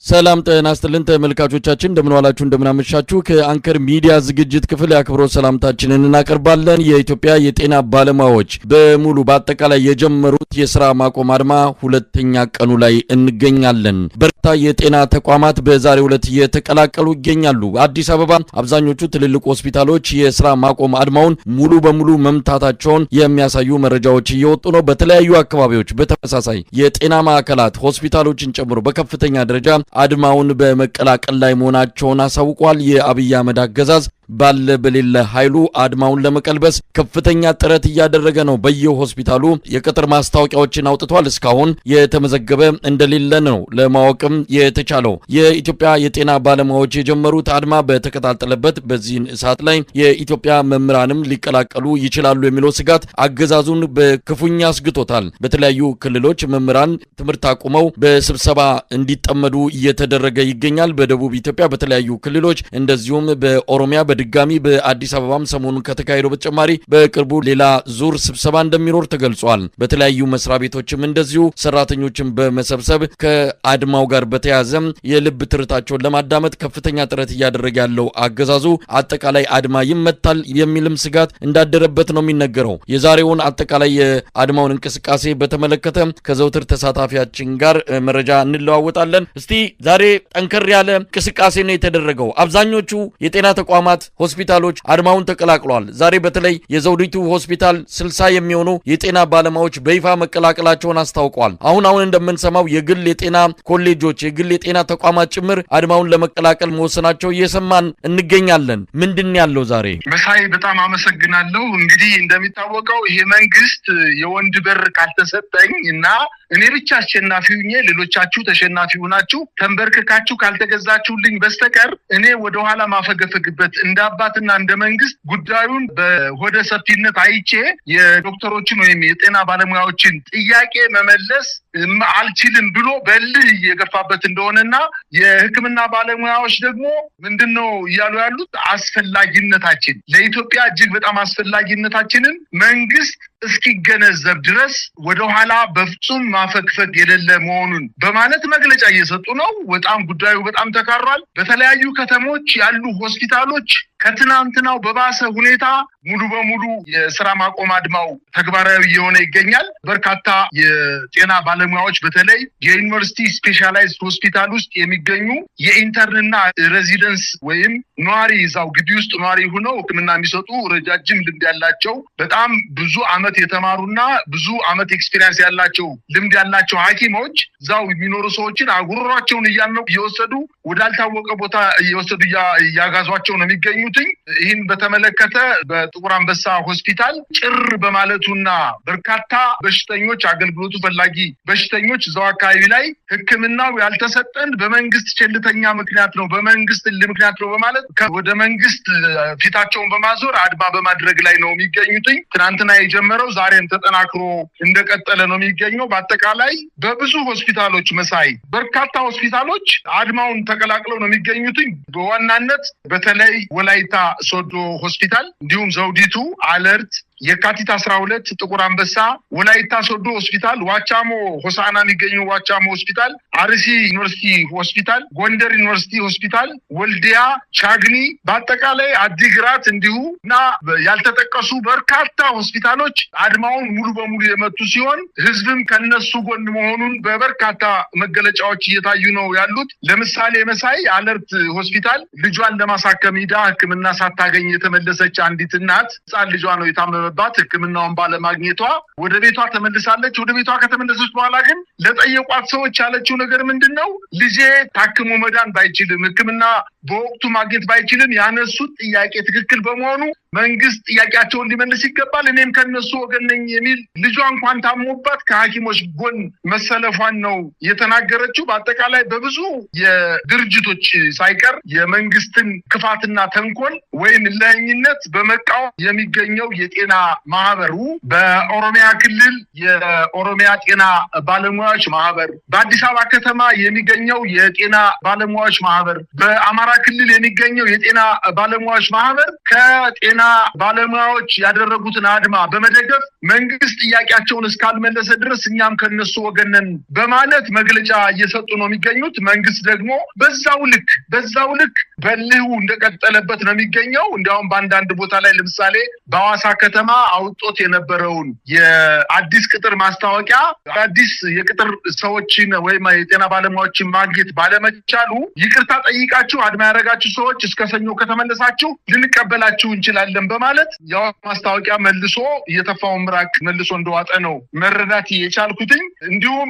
ሰላም ጤና ይስጥልን ተመልካቾቻችን እንደምን ዋላችሁ እንደምን አመሻችሁ ከአንከር ሚዲያ ዝግጅት ክፍል ያክብሮት ሰላምታችንን እናቀርባለን። የኢትዮጵያ የጤና ባለሙያዎች በሙሉ በአጠቃላይ የጀመሩት የሥራ ማቆም አድማ ሁለተኛ ቀኑ ላይ እንገኛለን። በርካታ የጤና ተቋማት በዛሬው ዕለት እየተቀላቀሉ ይገኛሉ። አዲስ አበባ አብዛኞቹ ትልልቅ ሆስፒታሎች የሥራ ማቆም አድማውን ሙሉ በሙሉ መምታታቸውን የሚያሳዩ መረጃዎች እየወጡ ነው። በተለያዩ አካባቢዎች በተመሳሳይ የጤና ማዕከላት ሆስፒታሎችን ጨምሮ በከፍተኛ ደረጃ አድማውን በመቀላቀል ላይ መሆናቸውን አሳውቋል። የአብይ አህመድ አገዛዝ ባለ በሌለ ኃይሉ አድማውን ለመቀልበስ ከፍተኛ ጥረት እያደረገ ነው። በየሆስፒታሉ የቅጥር ማስታወቂያዎችን አውጥቷል። እስካሁን የተመዘገበ እንደሌለ ነው ለማወቅም የተቻለው። የኢትዮጵያ የጤና ባለሙያዎች የጀመሩት አድማ በተቀጣጠለበት በዚህ ሰዓት ላይ የኢትዮጵያ መምህራንም ሊቀላቀሉ ይችላሉ የሚለው ስጋት አገዛዙን በክፉኛ አስግቶታል። በተለያዩ ክልሎች መምህራን ትምህርት አቁመው በስብሰባ እንዲጠመዱ እየተደረገ ይገኛል። በደቡብ ኢትዮጵያ በተለያዩ ክልሎች እንደዚሁም በኦሮሚያ ድጋሚ በአዲስ አበባም ሰሞኑን ከተካሄደው በተጨማሪ በቅርቡ ሌላ ዙር ስብሰባ እንደሚኖር ተገልጿል። በተለያዩ መስሪያ ቤቶችም እንደዚሁ ሰራተኞችን በመሰብሰብ ከአድማው ጋር በተያያዘ የልብ ትርታቸውን ለማዳመጥ ከፍተኛ ጥረት እያደረገ ያለው አገዛዙ አጠቃላይ አድማ ይመታል የሚልም ስጋት እንዳደረበት ነው የሚነገረው። የዛሬውን አጠቃላይ የአድማውን እንቅስቃሴ በተመለከተ ከዘውትር ተሳታፊያችን ጋር መረጃ እንለዋወጣለን። እስቲ ዛሬ ጠንከር ያለ እንቅስቃሴ ነው የተደረገው። አብዛኞቹ የጤና ተቋማት ሆስፒታሎች አድማውን ተቀላቅለዋል። ዛሬ በተለይ የዘውዲቱ ሆስፒታል 60 የሚሆኑ የጤና ባለሙያዎች በይፋ መቀላቀላቸውን አስታውቀዋል። አሁን እንደምንሰማው የግል የጤና ኮሌጆች የግል የጤና ተቋማት ጭምር አድማውን ለመቀላቀል መወሰናቸው እየሰማን እንገኛለን። ምንድን ያለው ዛሬ? መሳይ በጣም አመሰግናለሁ። እንግዲህ እንደሚታወቀው ይሄ መንግስት የወንድ በር ካልተሰጠኝ እና እኔ ብቻ አሸናፊ ሆኜ ሌሎቻችሁ ተሸናፊ ሆናችሁ ተንበርክካችሁ ካልተገዛችሁልኝ በስተቀር እኔ ወደ ኋላ ማፈገፈግበት እንደ አባትና እንደ መንግስት ጉዳዩን በሆደ ሰፊነት አይቼ የዶክተሮችን ወይም የጤና ባለሙያዎችን ጥያቄ መመለስ አልችልም ብሎ በልህ እየገፋበት እንደሆነና የሕክምና ባለሙያዎች ደግሞ ምንድነው እያሉ ያሉት አስፈላጊነታችን ለኢትዮጵያ እጅግ በጣም አስፈላጊነታችንን መንግስት እስኪገነዘብ ድረስ ወደ ኋላ በፍጹም ማፈግፈግ የሌለ መሆኑን በማለት መግለጫ እየሰጡ ነው። በጣም ጉዳዩ በጣም ተካሯል። በተለያዩ ከተሞች ያሉ ሆስፒታሎች ከትናንትናው በባሰ ሁኔታ ሙሉ በሙሉ የሥራ ማቆም አድማው ተግባራዊ የሆነ ይገኛል። በርካታ የጤና ባለሙያዎች በተለይ የዩኒቨርሲቲ ስፔሻላይዝድ ሆስፒታል ውስጥ የሚገኙ የኢንተርንና ሬዚደንስ ወይም ኗሪ እዛው ግቢ ውስጥ ኗሪ ሆነው ሕክምና የሚሰጡ ረጃጅም ልምድ ያላቸው በጣም ብዙ አመት የተማሩና ብዙ አመት ኤክስፒሪየንስ ያላቸው ልምድ ያላቸው ሐኪሞች እዛው የሚኖሩ ሰዎችን አጉሮሯቸውን እያነቁ እየወሰዱ ወዳልታወቀ ቦታ እየወሰዱ ያጋዟቸው ነው የሚገኙት። ይህን በተመለከተ በጥቁር አንበሳ ሆስፒታል ጭር በማለቱና በርካታ በሽተኞች አገልግሎቱ ፈላጊ በሽተኞች እዛው አካባቢ ላይ ሕክምናው ያልተሰጠን በመንግስት ቸልተኛ ምክንያት ነው በመንግስት ምክንያት ነው በማለት ወደ መንግስት ፊታቸውን በማዞር አድማ በማድረግ ላይ ነው የሚገኙት። ትናንትና የጀመረው ዛሬም ተጠናክሮ እንደቀጠለ ነው የሚገኘው። በአጠቃላይ በብዙ ሆስፒታሎች መሳይ በርካታ ሆስፒታሎች አድማውን ተቀላቅለው ነው የሚገኙት። በዋናነት በተለይ ወላይታ ሶዶ ሆስፒታል እንዲሁም ዘውዲቱ አለርት የካቲት 12 ጥቁር አንበሳ ወላይታ ሶዶ ሆስፒታል ዋቻሞ ሆሳና የሚገኙ ዋቻሞ ሆስፒታል አርሲ ዩኒቨርሲቲ ሆስፒታል ጎንደር ዩኒቨርሲቲ ሆስፒታል ወልዲያ ቻግኒ በአጠቃላይ አዲግራት እንዲሁና ያልተጠቀሱ በርካታ ሆስፒታሎች አድማውን ሙሉ በሙሉ የመቱ ሲሆን ህዝብም ከነሱ ጎን መሆኑን በበርካታ መገለጫዎች እየታዩ ነው ያሉት። ለምሳሌ መሳይ አለርት ሆስፒታል ልጇን ለማሳከም ሄዳ ሕክምና ሳታገኝ የተመለሰች አንዲት እናት ህፃን ልጇ ነው የታመመ ሕክምናውን ባለማግኘቷ ወደ ቤቷ ተመልሳለች። ወደ ቤቷ ከተመለሰች በኋላ ግን ለጠየቋት ሰዎች ያለችው ነገር ምንድነው? ልጄ ታክሞ መዳን ባይችልም ሕክምና በወቅቱ ማግኘት ባይችልም ያነሱት ጥያቄ ትክክል በመሆኑ መንግስት ጥያቄያቸውን ሊመልስ ይገባል፣ እኔም ከነሱ ወገን ነኝ የሚል ልጇ እንኳን ታሞባት ከሐኪሞች ጎን መሰለፏን ነው የተናገረችው። በአጠቃላይ በብዙ የድርጅቶች ሳይቀር የመንግስትን ክፋትና ተንኮል ወይም ለህኝነት በመቃወም የሚገኘው የጤና ማህበሩ በኦሮሚያ ክልል የኦሮሚያ ጤና ባለሙያዎች ማህበር፣ በአዲስ አበባ ከተማ የሚገኘው የጤና ባለሙያዎች ማህበር፣ በአማራ ክልል የሚገኘው የጤና ባለሙያዎች ማህበር ከጤና የጤና ባለሙያዎች ያደረጉትን አድማ በመደገፍ መንግስት ጥያቄያቸውን እስካልመለሰ ድረስ እኛም ከነሱ ወገን ነን በማለት መግለጫ እየሰጡ ነው የሚገኙት። መንግስት ደግሞ በዛው ልክ በልሁ እንደቀጠለበት ነው የሚገኘው። እንዲያውም በአንዳንድ ቦታ ላይ ለምሳሌ በሐዋሳ ከተማ አውጦት የነበረውን የአዲስ ቅጥር ማስታወቂያ አዲስ የቅጥር ሰዎችን ወይም የጤና ባለሙያዎችን ማግኘት ባለመቻሉ ይቅርታ ጠይቃችሁ አድማ ያደረጋችሁ ሰዎች እስከ ሰኞ ከተመለሳችሁ ልንቀበላችሁ እንችላለን በማለት ያው ማስታወቂያ መልሶ የተፋውን ምራቅ መልሶ እንደዋጠ ነው መረዳት የቻልኩትኝ። እንዲሁም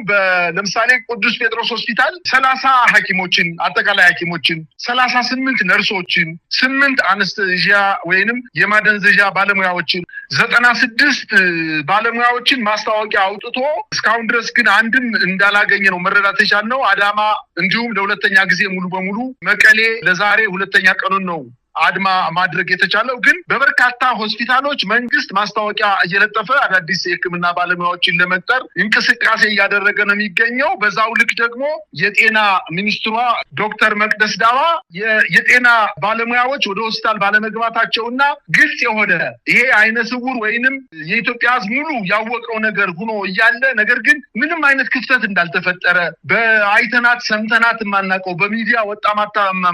ለምሳሌ ቅዱስ ጴጥሮስ ሆስፒታል 30 ሐኪሞችን አጠቃላይ ሐኪሞችን 38 ነርሶችን 8 አነስቴዚያ ወይንም የማደንዘዣ ባለሙያዎችን 96 ባለሙያዎችን ማስታወቂያ አውጥቶ እስካሁን ድረስ ግን አንድም እንዳላገኘ ነው መረዳት የቻልነው። አዳማ እንዲሁም ለሁለተኛ ጊዜ ሙሉ በሙሉ መቀሌ ለዛሬ ሁለተኛ ቀኑን ነው አድማ ማድረግ የተቻለው። ግን በበርካታ ሆስፒታሎች መንግስት ማስታወቂያ እየለጠፈ አዳዲስ የሕክምና ባለሙያዎችን ለመቅጠር እንቅስቃሴ እያደረገ ነው የሚገኘው። በዛው ልክ ደግሞ የጤና ሚኒስትሯ ዶክተር መቅደስ ዳባ የጤና ባለሙያዎች ወደ ሆስፒታል ባለመግባታቸውና ግልጽ የሆነ ይሄ አይነ ስውር ወይንም የኢትዮጵያ ሕዝብ ሙሉ ያወቀው ነገር ሆኖ እያለ ነገር ግን ምንም አይነት ክፍተት እንዳልተፈጠረ በአይተናት ሰምተናት ማናቀው በሚዲያ ወጣ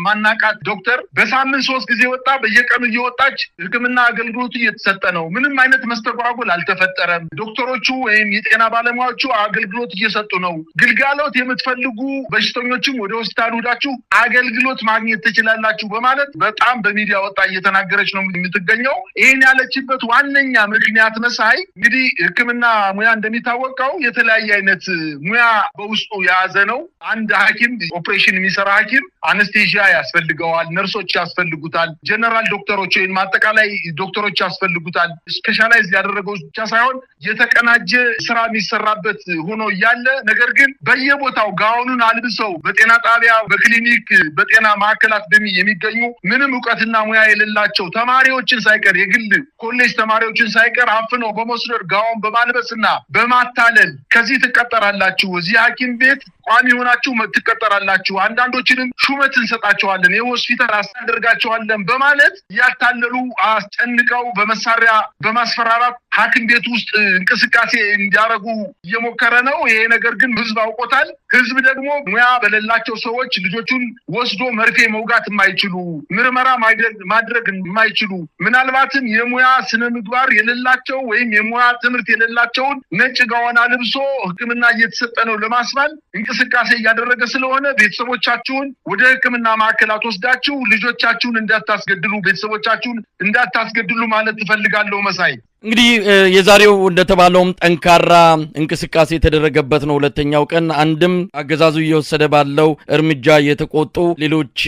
ማናቃት ዶክተር በሳምንት 3 ጊዜ ወጣ በየቀኑ እየወጣች ሕክምና አገልግሎት እየተሰጠ ነው። ምንም አይነት መስተጓጎል አልተፈጠረም። ዶክተሮቹ ወይም የጤና ባለሙያዎቹ አገልግሎት እየሰጡ ነው። ግልጋሎት የምትፈልጉ በሽተኞችም ወደ ሆስፒታል ሄዳችሁ አገልግሎት ማግኘት ትችላላችሁ በማለት በጣም በሚዲያ ወጣ እየተናገረች ነው የምትገኘው። ይሄን ያለችበት ዋነኛ ምክንያት መሳይ እንግዲህ ሕክምና ሙያ እንደሚታወቀው የተለያየ አይነት ሙያ በውስጡ የያዘ ነው። አንድ ሐኪም ኦፕሬሽን የሚሰራ ሐኪም አነስቴዚያ ያስፈልገዋል፣ ነርሶች ያስፈልጉታል፣ ጀነራል ዶክተሮች ወይም አጠቃላይ ዶክተሮች ያስፈልጉታል። ስፔሻላይዝ ያደረገው ብቻ ሳይሆን የተቀናጀ ስራ የሚሰራበት ሆኖ እያለ ነገር ግን በየቦታው ጋውኑን አልብሰው በጤና ጣቢያ፣ በክሊኒክ፣ በጤና ማዕከላት የሚገኙ ምንም ዕውቀትና ሙያ የሌላቸው ተማሪዎችን ሳይቀር የግል ኮሌጅ ተማሪዎችን ሳይቀር አፍነው በመውሰድ ጋውን በማልበስና በማታለል ከዚህ ትቀጠራላችሁ፣ እዚህ ሐኪም ቤት ቋሚ ሆናችሁ ትቀጠራላችሁ፣ አንዳንዶችንም ሹመት እንሰጣቸዋለን፣ የሆስፒታል አስተዳደርጋቸዋለን በማለት ያታለሉ አስጨንቀው በመሳሪያ በማስፈራራት ሐኪም ቤት ውስጥ እንቅስቃሴ እንዲያረጉ እየሞከረ ነው። ይሄ ነገር ግን ህዝብ አውቆታል። ህዝብ ደግሞ ሙያ በሌላቸው ሰዎች ልጆቹን ወስዶ መርፌ መውጋት የማይችሉ ምርመራ ማድረግ የማይችሉ ምናልባትም የሙያ ስነ ምግባር የሌላቸው ወይም የሙያ ትምህርት የሌላቸውን ነጭ ጋዋን አልብሶ ሕክምና እየተሰጠ ነው ለማስባል እንቅስቃሴ እያደረገ ስለሆነ ቤተሰቦቻችሁን ወደ ሕክምና ማዕከላት ወስዳችሁ ልጆቻችሁን እንዳታስገድሉ፣ ቤተሰቦቻችሁን እንዳታስገድሉ ማለት ትፈልጋለሁ መሳይ። እንግዲህ የዛሬው እንደተባለውም ጠንካራ እንቅስቃሴ የተደረገበት ነው። ሁለተኛው ቀን አንድም አገዛዙ እየወሰደ ባለው እርምጃ የተቆጡ ሌሎች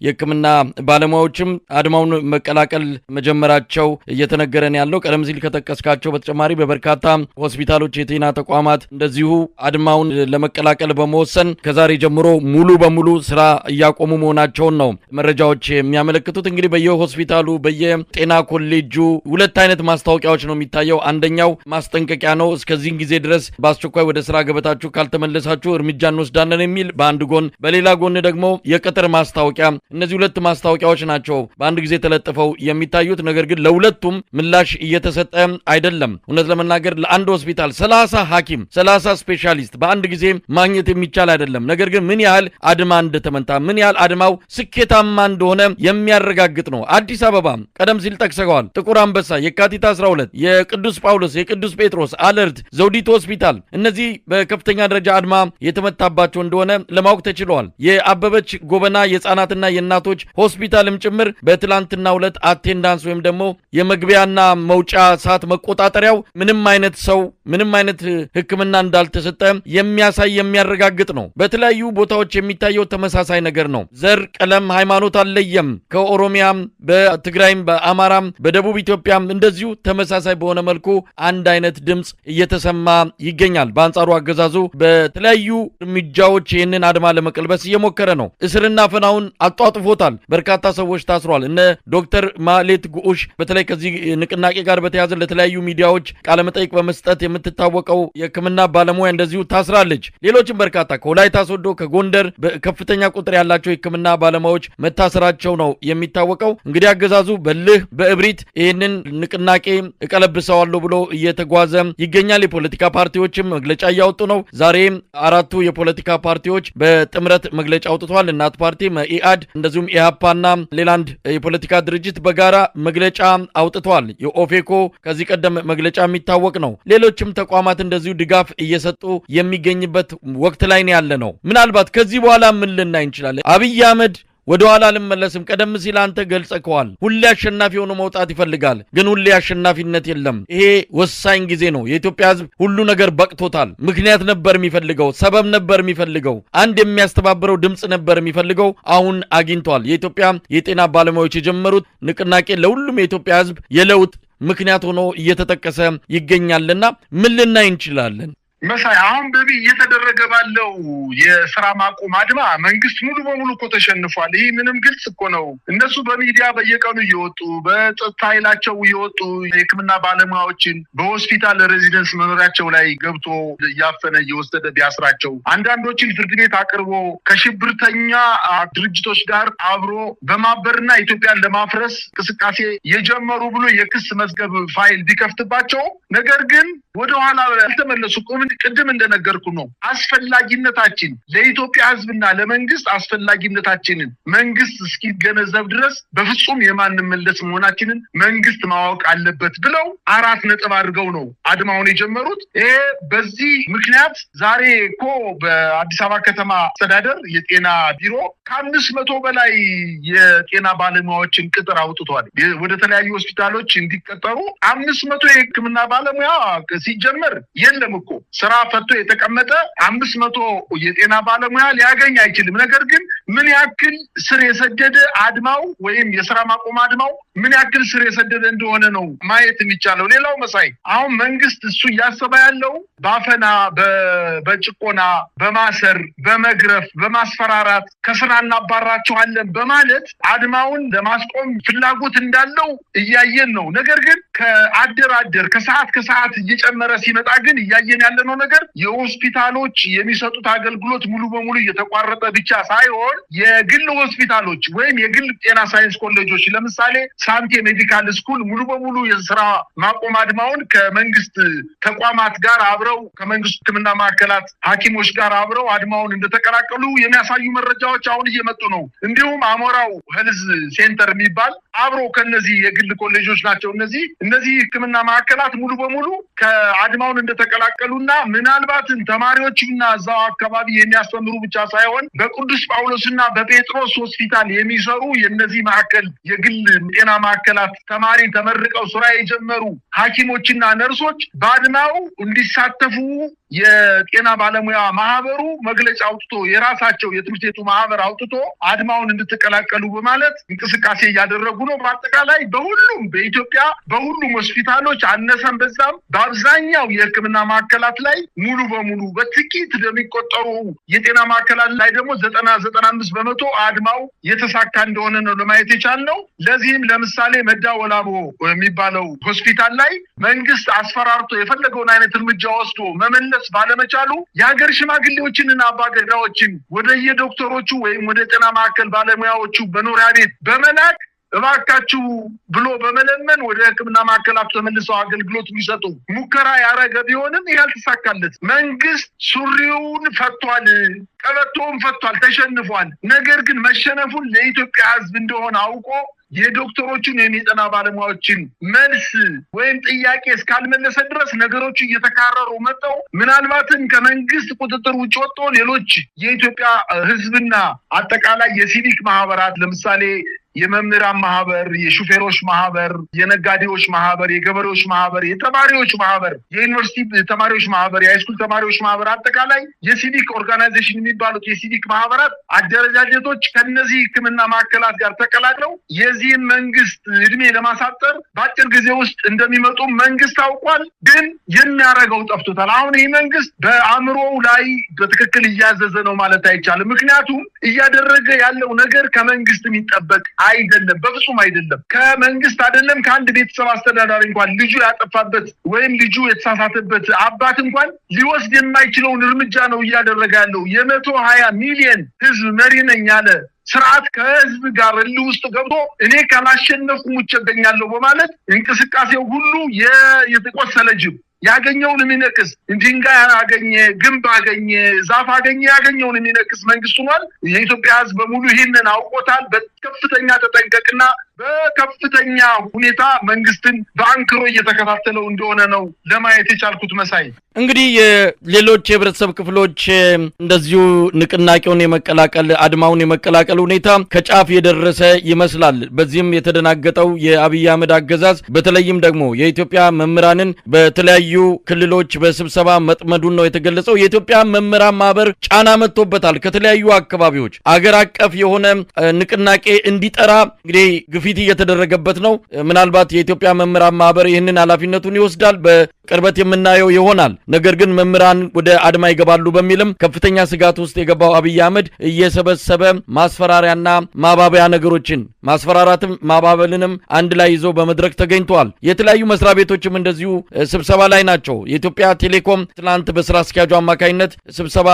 የሕክምና ባለሙያዎችም አድማውን መቀላቀል መጀመራቸው እየተነገረን ያለው ቀደም ሲል ከጠቀስካቸው በተጨማሪ በበርካታ ሆስፒታሎች፣ የጤና ተቋማት እንደዚሁ አድማውን ለመቀላቀል በመወሰን ከዛሬ ጀምሮ ሙሉ በሙሉ ስራ እያቆሙ መሆናቸውን ነው መረጃዎች የሚያመለክቱት። እንግዲህ በየሆስፒታሉ በየጤና ኮሌጁ ሁለት አይነት ማስታወቂያዎች ነው የሚታየው። አንደኛው ማስጠንቀቂያ ነው፣ እስከዚህ ጊዜ ድረስ በአስቸኳይ ወደ ስራ ገበታችሁ ካልተመለሳችሁ እርምጃ እንወስዳለን የሚል በአንድ ጎን፣ በሌላ ጎን ደግሞ የቅጥር ማስታወቂያ። እነዚህ ሁለት ማስታወቂያዎች ናቸው በአንድ ጊዜ ተለጥፈው የሚታዩት። ነገር ግን ለሁለቱም ምላሽ እየተሰጠ አይደለም። እውነት ለመናገር ለአንድ ሆስፒታል 30 ሐኪም 30 ስፔሻሊስት በአንድ ጊዜ ማግኘት የሚቻል አይደለም። ነገር ግን ምን ያህል አድማ እንደተመታ ምን ያህል አድማው ስኬታማ እንደሆነ የሚያረጋግጥ ነው። አዲስ አበባ ቀደም ሲል ጠቅሰዋል። ጥቁር አንበሳ፣ የካቲት 12፣ የቅዱስ ጳውሎስ፣ የቅዱስ ጴጥሮስ፣ አለርት፣ ዘውዲቱ ሆስፒታል እነዚህ በከፍተኛ ደረጃ አድማ የተመታባቸው እንደሆነ ለማወቅ ተችሏል። የአበበች ጎበና የህፃናትና የእናቶች ሆስፒታልም ጭምር በትላንትናው ዕለት አቴንዳንስ ወይም ደግሞ የመግቢያና መውጫ ሰዓት መቆጣጠሪያው ምንም አይነት ሰው ምንም አይነት ሕክምና እንዳልተሰጠ የሚያሳይ የሚያረጋግጥ ነው። በተለያዩ ቦታዎች የሚታየው ተመሳሳይ ነገር ነው። ዘር፣ ቀለም፣ ሃይማኖት አልለየም። ከኦሮሚያም፣ በትግራይም፣ በአማራም፣ በደቡብ ኢትዮጵያም እንደዚሁ ተመሳሳይ ተመሳሳይ በሆነ መልኩ አንድ አይነት ድምጽ እየተሰማ ይገኛል። በአንጻሩ አገዛዙ በተለያዩ እርምጃዎች ይህንን አድማ ለመቀልበስ እየሞከረ ነው። እስርና ፈናውን አጧጥፎታል። በርካታ ሰዎች ታስሯል። እነ ዶክተር ማሌት ጉዑሽ በተለይ ከዚህ ንቅናቄ ጋር በተያያዘ ለተለያዩ ሚዲያዎች ቃለ መጠይቅ በመስጠት የምትታወቀው የሕክምና ባለሙያ እንደዚሁ ታስራለች። ሌሎችም በርካታ ከወላይታ ሶዶ ከጎንደር ከፍተኛ ቁጥር ያላቸው የሕክምና ባለሙያዎች መታሰራቸው ነው የሚታወቀው። እንግዲህ አገዛዙ በልህ በእብሪት ይህንን ንቅናቄ እቀለብሰዋለሁ ብሎ እየተጓዘ ይገኛል። የፖለቲካ ፓርቲዎችም መግለጫ እያወጡ ነው። ዛሬ አራቱ የፖለቲካ ፓርቲዎች በጥምረት መግለጫ አውጥተዋል። እናት ፓርቲ፣ መኢአድ እንደዚሁም ኢሃፓና ሌላንድ የፖለቲካ ድርጅት በጋራ መግለጫ አውጥተዋል። የኦፌኮ ከዚህ ቀደም መግለጫ የሚታወቅ ነው። ሌሎችም ተቋማት እንደዚሁ ድጋፍ እየሰጡ የሚገኝበት ወቅት ላይ ነው ያለ ነው። ምናልባት ከዚህ በኋላ ምን ልናይ እንችላለን? አብይ አህመድ ወደ ኋላ ልመለስም ቀደም ሲል አንተ ገልጸከዋል። ሁሌ አሸናፊ ሆኖ መውጣት ይፈልጋል፣ ግን ሁሌ አሸናፊነት የለም። ይሄ ወሳኝ ጊዜ ነው። የኢትዮጵያ ሕዝብ ሁሉ ነገር በቅቶታል። ምክንያት ነበር የሚፈልገው፣ ሰበብ ነበር የሚፈልገው፣ አንድ የሚያስተባብረው ድምጽ ነበር የሚፈልገው። አሁን አግኝቷል። የኢትዮጵያ የጤና ባለሙያዎች የጀመሩት ንቅናቄ ለሁሉም የኢትዮጵያ ሕዝብ የለውጥ ምክንያት ሆኖ እየተጠቀሰ ይገኛልና ምን ልናይ እንችላለን? መሳይ አሁን እየተደረገ ባለው የሥራ ማቆም አድማ መንግስት ሙሉ በሙሉ እኮ ተሸንፏል። ይሄ ምንም ግልጽ እኮ ነው። እነሱ በሚዲያ በየቀኑ እየወጡ በጸጥታ ኃይላቸው እየወጡ የሕክምና ባለሙያዎችን በሆስፒታል ሬዚደንስ መኖሪያቸው ላይ ገብቶ እያፈነ እየወሰደ ቢያስራቸው፣ አንዳንዶችን ፍርድ ቤት አቅርቦ ከሽብርተኛ ድርጅቶች ጋር አብሮ በማበርና ኢትዮጵያን ለማፍረስ እንቅስቃሴ የጀመሩ ብሎ የክስ መዝገብ ፋይል ቢከፍትባቸው፣ ነገር ግን ወደኋላ ያልተመለሱ ቅድም እንደነገርኩ ነው። አስፈላጊነታችን ለኢትዮጵያ ሕዝብና ለመንግስት አስፈላጊነታችንን መንግስት እስኪገነዘብ ድረስ በፍጹም የማንመለስ መሆናችንን መንግስት ማወቅ አለበት ብለው 4 ነጥብ አድርገው ነው አድማውን የጀመሩት። ይሄ በዚህ ምክንያት ዛሬ እኮ በአዲስ አበባ ከተማ አስተዳደር የጤና ቢሮ ከ500 በላይ የጤና ባለሙያዎችን ቅጥር አውጥቷል። ወደ ተለያዩ ሆስፒታሎች እንዲቀጠሩ 500 የሕክምና ባለሙያ ሲጀመር የለም እኮ ስራ ፈቶ የተቀመጠ 500 የጤና ባለሙያ ሊያገኝ አይችልም። ነገር ግን ምን ያክል ስር የሰደደ አድማው ወይም የሥራ ማቆም አድማው ምን ያክል ስር የሰደደ እንደሆነ ነው ማየት የሚቻለው። ሌላው መሳይ አሁን መንግስት እሱ እያሰበ ያለው ባፈና፣ በጭቆና፣ በማሰር፣ በመግረፍ፣ በማስፈራራት ከስራ እናባራቸዋለን በማለት አድማውን ለማስቆም ፍላጎት እንዳለው እያየን ነው። ነገር ግን ከአደር ከሰዓት እየጨመረ ሲመጣ ግን እያየን ያለነው ነገር የሆስፒታሎች የሚሰጡት አገልግሎት ሙሉ በሙሉ እየተቋረጠ ብቻ ሳይሆን የግል ሆስፒታሎች ወይም የግል ጤና ሳይንስ ኮሌጆች ለምሳሌ ሳንቴ ሜዲካል ስኩል ሙሉ በሙሉ የሥራ ማቆም አድማውን ከመንግስት ተቋማት ጋር አብረው ከመንግስት ሕክምና ማዕከላት ሐኪሞች ጋር አብረው አድማውን እንደተቀላቀሉ የሚያሳዩ መረጃዎች አሁን እየመጡ ነው። እንዲሁም አሞራው ሄልዝ ሴንተር የሚባል አብሮ ከነዚህ የግል ኮሌጆች ናቸው። እነዚህ ሕክምና ማዕከላት ሙሉ በሙሉ ከአድማውን እንደተቀላቀሉና ምናልባትም ተማሪዎችና እዛው አካባቢ የሚያስተምሩ ብቻ ሳይሆን በቅዱስ ጳውሎስና በጴጥሮስ ሆስፒታል የሚሰሩ የነዚህ ማዕከል የግል ጤና ማዕከላት ተማሪ ተመርቀው ስራ የጀመሩ ሐኪሞችና ነርሶች በአድማው እንዲሳተፉ የጤና ባለሙያ ማህበሩ መግለጫ አውጥቶ የራሳቸው የትምህርት ቤቱ ማህበር አውጥቶ አድማውን እንድትቀላቀሉ በማለት እንቅስቃሴ እያደረጉ ነው። በአጠቃላይ በኢትዮጵያ በሁሉም ሆስፒታሎች አነሰም በዛም በአብዛኛው የሕክምና ማዕከላት ላይ ሙሉ በሙሉ በጥቂት የሚቆጠሩ የጤና ማዕከላት ላይ ደግሞ 95% አድማው የተሳካ እንደሆነ ነው ለማየት የቻልነው። ለዚህም ለምሳሌ መዳወላቦ የሚባለው ሆስፒታል ላይ መንግስት አስፈራርቶ የፈለገውን አይነት እርምጃ ወስዶ መመለስ ባለመቻሉ የሀገር ሽማግሌዎችንና አባገዳዎችን ወደ የዶክተሮቹ ወይም ወደ ጤና ማዕከል ባለሙያዎቹ በኖሪያ ቤት በመላክ እባካችሁ ብሎ በመለመን ወደ ሕክምና ማዕከላት ተመልሰው አገልግሎት የሚሰጡ ሙከራ ያረገ ቢሆንም ያልተሳካለት መንግስት ሱሪውን ፈቷል፣ ቀበቶውን ፈቷል፣ ተሸንፏል። ነገር ግን መሸነፉን ለኢትዮጵያ ሕዝብ እንደሆነ አውቆ የዶክተሮችን የጤና ባለሙያዎችን መልስ ወይም ጥያቄ እስካልመለሰ ድረስ ነገሮች እየተካረሩ መጥተው ምናልባትም ከመንግስት ቁጥጥር ውጭ ወጥቶ ሌሎች የኢትዮጵያ ሕዝብና አጠቃላይ የሲቪክ ማህበራት ለምሳሌ የመምህራን ማህበር፣ የሹፌሮች ማህበር፣ የነጋዴዎች ማህበር፣ የገበሬዎች ማህበር፣ የተማሪዎች ማህበር፣ የዩኒቨርሲቲ ተማሪዎች ማህበር፣ የሃይስኩል ተማሪዎች ማህበር አጠቃላይ የሲቪክ ኦርጋናይዜሽን የሚባሉት የሲቪክ ማህበራት አደረጃጀቶች ከነዚህ ህክምና ማዕከላት ጋር ተቀላቅለው የዚህን መንግስት እድሜ ለማሳጠር በአጭር ጊዜ ውስጥ እንደሚመጡ መንግስት ታውቋል። ግን የሚያረጋው ጠፍቶታል። አሁን ይህ መንግስት በአእምሮው ላይ በትክክል እያዘዘ ነው ማለት አይቻልም። ምክንያቱም እያደረገ ያለው ነገር ከመንግስት የሚጠበቅ አይደለም፣ በፍጹም አይደለም። ከመንግስት አይደለም ከአንድ ቤተሰብ አስተዳዳሪ እንኳን ልጁ ያጠፋበት ወይም ልጁ የተሳሳተበት አባት እንኳን ሊወስድ የማይችለውን እርምጃ ነው እያደረገ ያለው። 120 ሚሊዮን ህዝብ መሪ ነኝ ያለ ስርዓት ከህዝብ ጋር ውስጥ ገብቶ እኔ ካላሸነፍኩ ሙቸገኛለሁ በማለት እንቅስቃሴው ሁሉ የተቆሰለ ጅብ ያገኘውን የሚነክስ ድንጋይ አገኘ፣ ግንብ አገኘ፣ ዛፍ አገኘ፣ ያገኘውን የሚነክስ መንግስት ሆኗል። የኢትዮጵያ ህዝብ በሙሉ ይህንን አውቆታል። በከፍተኛ ተጠንቀቅና በከፍተኛ ሁኔታ መንግስትን በአንክሮ እየተከታተለው እንደሆነ ነው ለማየት የቻልኩት። መሳይ እንግዲህ ሌሎች የህብረተሰብ ክፍሎች እንደዚሁ ንቅናቄውን የመቀላቀል አድማውን የመቀላቀል ሁኔታ ከጫፍ የደረሰ ይመስላል። በዚህም የተደናገጠው የአብይ አህመድ አገዛዝ በተለይም ደግሞ የኢትዮጵያ መምህራንን በተለያዩ ክልሎች በስብሰባ መጥመዱን ነው የተገለጸው። የኢትዮጵያ መምህራን ማህበር ጫና መጥቶበታል። ከተለያዩ አካባቢዎች አገር አቀፍ የሆነ ንቅናቄ እንዲጠራ እንግዲህ ግፊት እየተደረገበት ነው። ምናልባት የኢትዮጵያ መምህራን ማህበር ይህንን ኃላፊነቱን ይወስዳል፣ በቅርበት የምናየው ይሆናል። ነገር ግን መምህራን ወደ አድማ ይገባሉ በሚልም ከፍተኛ ስጋት ውስጥ የገባው አብይ አህመድ እየሰበሰበ ማስፈራሪያና ማባበያ ነገሮችን ማስፈራራትም ማባበልንም አንድ ላይ ይዞ በመድረክ ተገኝቷል። የተለያዩ መስሪያ ቤቶችም እንደዚሁ ስብሰባ ላይ ናቸው። የኢትዮጵያ ቴሌኮም ትናንት በስራ አስኪያጁ አማካይነት ስብሰባ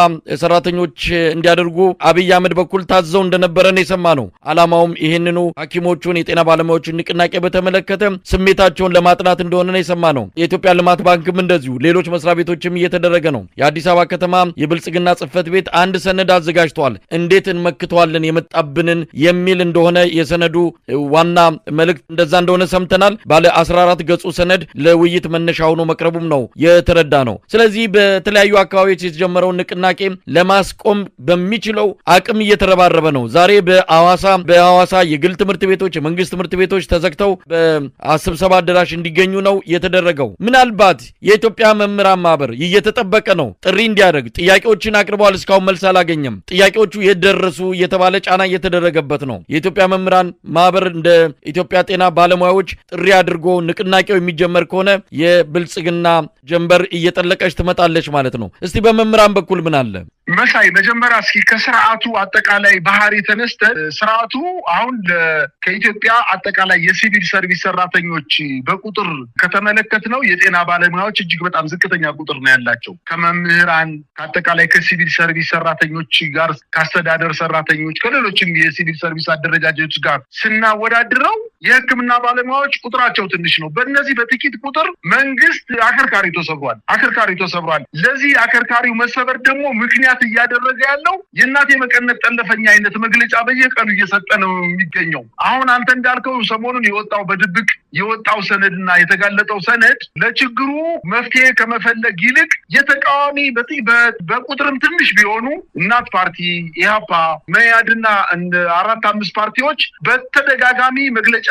ሰራተኞች እንዲያደርጉ አብይ አህመድ በኩል ታዘው እንደነበረ ነው የሰማነው። አላማውም ይሄንኑ ሐኪሞቹን የጤና ባለሙያዎችን ንቅናቄ በተመለከተ ስሜታቸውን ለማጥናት እንደሆነ ነው የሰማነው። የኢትዮጵያ ልማት ባንክም እንደዚሁ ሌሎች መስሪያ ቤቶችም እየተደረገ ነው። የአዲስ አበባ ከተማ የብልጽግና ጽህፈት ቤት አንድ ሰነድ አዘጋጅቷል። እንዴት እንመክተዋለን የመጣብንን የሚል እንደሆነ የሰነዱ ዋና መልእክት እንደዛ እንደሆነ ሰምተናል። ባለ 14 ገጹ ሰነድ ለውይይት መነሻ ሆኖ መቅረቡም ነው የተረዳ ነው። ስለዚህ በተለያዩ አካባቢዎች የተጀመረው ንቅናቄ ለማስቆም በሚችለው አቅም እየተረባረበ ነው። ዛሬ በሐዋሳ የግል ትምህርት ቤቶች፣ የመንግስት ትምህርት ቤቶች ተዘግተው በስብሰባ አዳራሽ እንዲገኙ ነው የተደረገው። ምናልባት የኢትዮጵያ መምህራን ማህበር እየተጠበቀ ነው ጥሪ እንዲያደርግ ጥያቄዎችን አቅርበዋል። እስካሁን መልስ አላገኘም። ጥያቄዎቹ የደረሱ የተባለ ጫና እየተደረገበት ነው። የኢትዮጵያ መምህራን ማህበር እንደ ኢትዮጵያ ጤና ባለሙያዎች ጥሪ አድርጎ ንቅናቄው የሚጀመር ከሆነ የብልጽግና ጀንበር እየጠለቀች ትመጣለች ማለት ነው። እስቲ በመምህራን በኩል ምን አለ? መሳይ መጀመሪያ እስኪ ከስርዓቱ አጠቃላይ ባህሪ ተነስተ ስርዓቱ አሁን ከኢትዮጵያ አጠቃላይ የሲቪል ሰርቪስ ሰራተኞች በቁጥር ከተመለከት ነው የጤና ባለሙያዎች እጅግ በጣም ዝቅተኛ ቁጥር ነው ያላቸው። ከመምህራን ከአጠቃላይ ከሲቪል ሰርቪስ ሰራተኞች ጋር ከአስተዳደር ሰራተኞች ከሌሎችም የሲቪል ሰርቪስ አደረጃጀቶች ጋር ስናወዳድረው የህክምና ባለሙያዎች ቁጥራቸው ትንሽ ነው። በእነዚህ በጥቂት ቁጥር መንግስት አከርካሪ ተሰብሯል። ለዚህ አከርካሪው መሰበር ደግሞ ምክንያት እያደረገ ያለው የእናቴ መቀነት ጠለፈኛ አይነት መግለጫ በየቀኑ እየሰጠ ነው የሚገኘው። አሁን አንተ እንዳልከው ሰሞኑን የወጣው በድብቅ የወጣው ሰነድና የተጋለጠው ሰነድ ለችግሩ መፍትሄ ከመፈለግ ይልቅ የተቃዋሚ በቁጥርም ትንሽ ቢሆኑ እናት ፓርቲ፣ ኢህአፓ፣ መያድና 4-5 ፓርቲዎች በተደጋጋሚ መግለጫ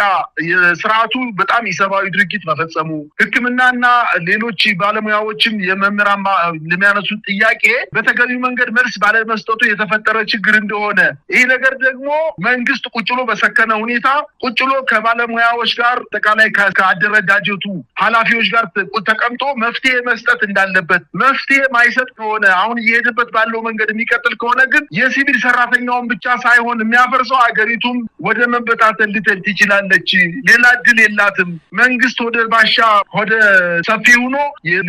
የስርዓቱ በጣም ኢሰብአዊ ድርጊት መፈጸሙ ህክምናና ሌሎች ባለሙያዎችም የመምህራን ለሚያነሱት ጥያቄ በተገቢው መንገድ መልስ ባለመስጠቱ የተፈጠረ ችግር እንደሆነ ይሄ ነገር ደግሞ መንግስት ቁጭሎ በሰከነ ሁኔታ ቁጭሎ ከባለሙያዎች ጋር ተቃላይ ከአደረጃጀቱ ኃላፊዎች ጋር ተቀምጦ መፍትሄ መስጠት እንዳለበት መፍትሄ ማይሰጥ ከሆነ አሁን እየሄደበት ባለው መንገድ የሚቀጥል ከሆነ ግን የሲቪል ሰራተኛውን ብቻ ሳይሆን የሚያፈርሰው አገሪቱም ወደ መበታተን ልትል ትችላለች። ሌላ እድል የላትም። መንግስት ወደ ባሻ ወደ ሰፊ ሆኖ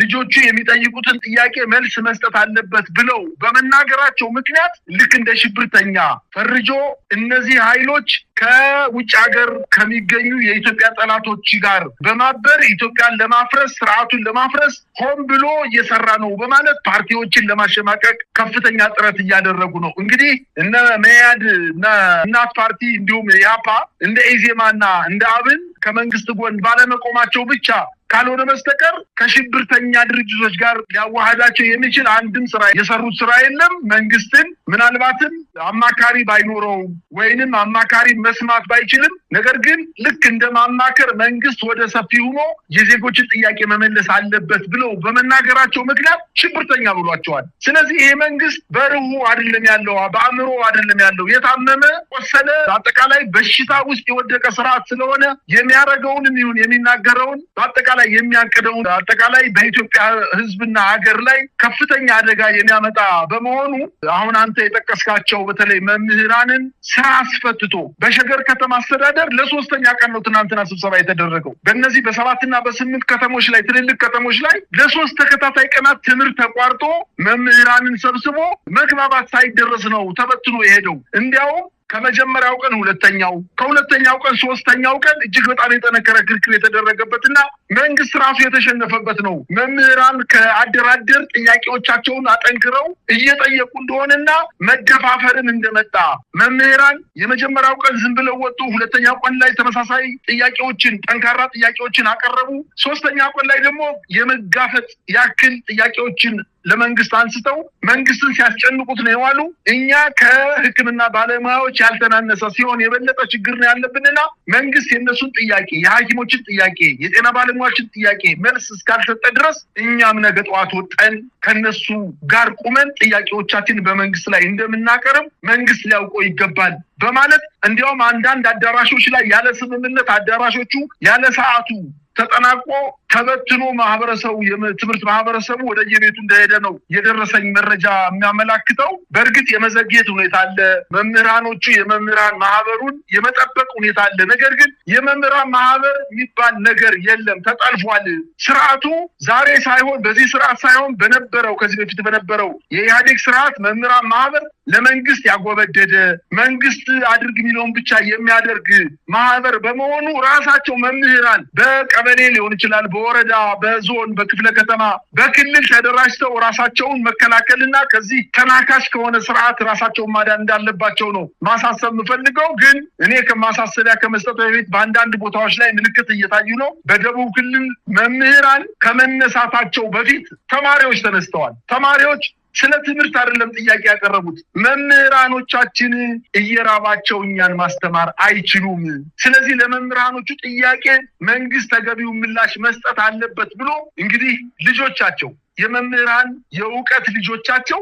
ልጆቹ የሚጠይቁትን ጥያቄ መልስ መስጠት አለበት ብለው በመናገራቸው ምክንያት ልክ እንደ ሽብርተኛ ፈርጆ እነዚህ ኃይሎች ከውጭ ሀገር ከሚገኙ የኢትዮጵያ ጠላቶች ጋር በማበር ኢትዮጵያን ለማፍረስ ስርዓቱን ለማፍረስ ሆን ብሎ እየሰራ ነው በማለት ፓርቲዎችን ለማሸማቀቅ ከፍተኛ ጥረት እያደረጉ ነው። እንግዲህ እነ መያድ እና እናት ፓርቲ እንዲሁም ኢህአፓ እንደ ኢዜማና እንደ አብን ከመንግስት ጎን ባለመቆማቸው ብቻ ካልሆነ በስተቀር ከሽብርተኛ ድርጅቶች ጋር ሊያዋሃዳቸው የሚችል አንድም ስራ የሰሩት ስራ የለም። መንግስትን ምናልባትም አማካሪ ባይኖረው ወይንም አማካሪ መስማት ባይችልም ነገር ግን ልክ እንደማማከር መንግስት ወደ ሰፊ ሆኖ የዜጎችን ጥያቄ መመለስ አለበት ብለው በመናገራቸው ምክንያት ሽብርተኛ ብሏቸዋል። ስለዚህ ይሄ መንግስት በርሁ አይደለም ያለው፣ በአእምሮ አይደለም ያለው፣ የታመመ ቆሰለ አጠቃላይ በሽታ ውስጥ የወደቀ ስርዓት ስለሆነ የሚያረጋውንም ይሁን የሚናገረውን አጠቃላይ የሚያቀደውን አጠቃላይ በኢትዮጵያ ህዝብና ሀገር ላይ ከፍተኛ አደጋ የሚያመጣ በመሆኑ አሁን አንተ የጠቀስካቸው በተለይ መምህራንን ስራ አስፈትቶ በሸገር ከተማ አስተዳደር ለሶስተኛ ቀን ነው ትናንትና ስብሰባ የተደረገው። በእነዚህ በ7 እና በ8 ከተሞች ላይ ትልልቅ ከተሞች ላይ ለ3 ተከታታይ ቀናት ትምህርት ተቋርጦ መምህራንን ሰብስቦ መግባባት ሳይደረስ ነው ተበትኖ የሄደው። እንዲያውም ከመጀመሪያው ቀን ሁለተኛው ከሁለተኛው ቀን ሶስተኛው ቀን እጅግ በጣም የጠነከረ ክርክር የተደረገበትና መንግስት ራሱ የተሸነፈበት ነው። መምህራን ከአደራደር ጥያቄዎቻቸውን አጠንክረው እየጠየቁ እንደሆነና መደፋፈርን እንደመጣ መምህራን የመጀመሪያው ቀን ዝም ብለው ወጡ። ሁለተኛው ቀን ላይ ተመሳሳይ ጥያቄዎችን ጠንካራ ጥያቄዎችን አቀረቡ። ሶስተኛው ቀን ላይ ደግሞ የመጋፈጥ ያክል ጥያቄዎችን ለመንግስት አንስተው መንግስትን ሲያስጨንቁት ነው የዋሉ። እኛ ከሕክምና ባለሙያዎች ያልተናነሰ ሲሆን የበለጠ ችግር ነው ያለብንና መንግስት የነሱን ጥያቄ የሐኪሞችን ጥያቄ የጤና ባለሙያዎችን ጥያቄ መልስ እስካልሰጠ ድረስ እኛም ነገ ጠዋት ወጣን ከነሱ ጋር ቁመን ጥያቄዎቻችን በመንግስት ላይ እንደምናቀርብ መንግስት ሊያውቀው ይገባል በማለት እንዲያውም አንዳንድ አዳራሾች ላይ ያለ ስምምነት አዳራሾቹ ያለ ሰዓቱ ተጠናቆ ተበትኖ ማህበረሰቡ የትምህርት ማህበረሰቡ ወደ የቤቱ እንደሄደ ነው የደረሰኝ መረጃ የሚያመላክተው። በእርግጥ የመዘግየት ሁኔታ አለ። መምህራኖቹ የመምህራን ማህበሩን የመጠበቅ ሁኔታ አለ። ነገር ግን የመምህራን ማህበር የሚባል ነገር የለም፣ ተጠልፏል። ስርዓቱ ዛሬ ሳይሆን በዚህ ስርዓት ሳይሆን በነበረው ከዚህ በፊት በነበረው የኢህአዴግ ስርዓት መምህራን ማህበር ለመንግስት ያጎበደደ መንግስት አድርግ የሚለውን ብቻ የሚያደርግ ማህበር በመሆኑ ራሳቸው መምህራን በቀበሌ ሊሆን ይችላል፣ በወረዳ፣ በዞን፣ በክፍለ ከተማ፣ በክልል ተደራጅተው ራሳቸውን መከላከልና ከዚህ ተናካሽ ከሆነ ስርዓት ራሳቸውን ማዳን እንዳለባቸው ነው ማሳሰብ የምፈልገው። ግን እኔ ከማሳሰቢያ ከመስጠት በፊት በአንዳንድ ቦታዎች ላይ ምልክት እየታዩ ነው። በደቡብ ክልል መምህራን ከመነሳታቸው በፊት ተማሪዎች ተነስተዋል። ተማሪዎች ስለ ትምህርት አይደለም ጥያቄ ያቀረቡት። መምህራኖቻችን እየራባቸው እኛን ማስተማር አይችሉም። ስለዚህ ለመምህራኖቹ ጥያቄ መንግስት ተገቢው ምላሽ መስጠት አለበት ብሎ እንግዲህ ልጆቻቸው የመምህራን የእውቀት ልጆቻቸው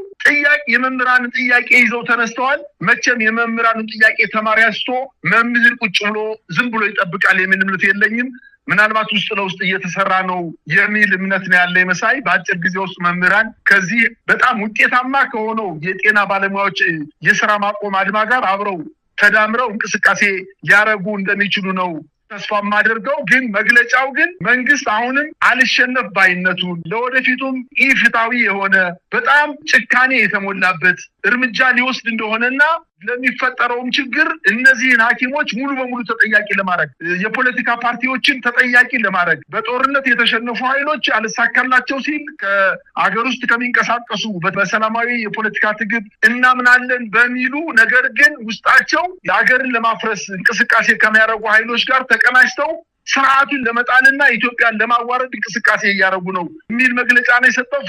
የመምህራንን ጥያቄ ይዘው ተነስተዋል። መቼም የመምህራንን ጥያቄ ተማሪ አንስቶ መምህር ቁጭ ብሎ ዝም ብሎ ይጠብቃል የሚል እምነት የለኝም። ምናልባት ውስጥ ለውስጥ እየተሰራ ነው የሚል እምነት ነው ያለ መሳይ። በአጭር ጊዜ ውስጥ መምህራን ከዚህ በጣም ውጤታማ ከሆነው የጤና ባለሙያዎች የስራ ማቆም አድማ ጋር አብረው ተዳምረው እንቅስቃሴ ሊያረጉ እንደሚችሉ ነው ተስፋ ማደርገው። ግን መግለጫው ግን መንግስት አሁንም አልሸነፍ ባይነቱን ለወደፊቱም ኢፍታዊ የሆነ በጣም ጭካኔ የተሞላበት እርምጃ ሊወስድ እንደሆነና ለሚፈጠረውም ችግር እነዚህን ሐኪሞች ሙሉ በሙሉ ተጠያቂ ለማድረግ የፖለቲካ ፓርቲዎችን ተጠያቂ ለማድረግ በጦርነት የተሸነፉ ኃይሎች አልሳካላቸው ሲል ከአገር ውስጥ ከሚንቀሳቀሱ በሰላማዊ የፖለቲካ ትግል እናምናለን በሚሉ ነገር ግን ውስጣቸው የሀገርን ለማፍረስ እንቅስቃሴ ከሚያደርጉ ኃይሎች ጋር ተቀናጅተው ስርዓቱን ለመጣልና ኢትዮጵያን ለማዋረድ እንቅስቃሴ እያደረጉ ነው የሚል መግለጫ ነው የሰጠው።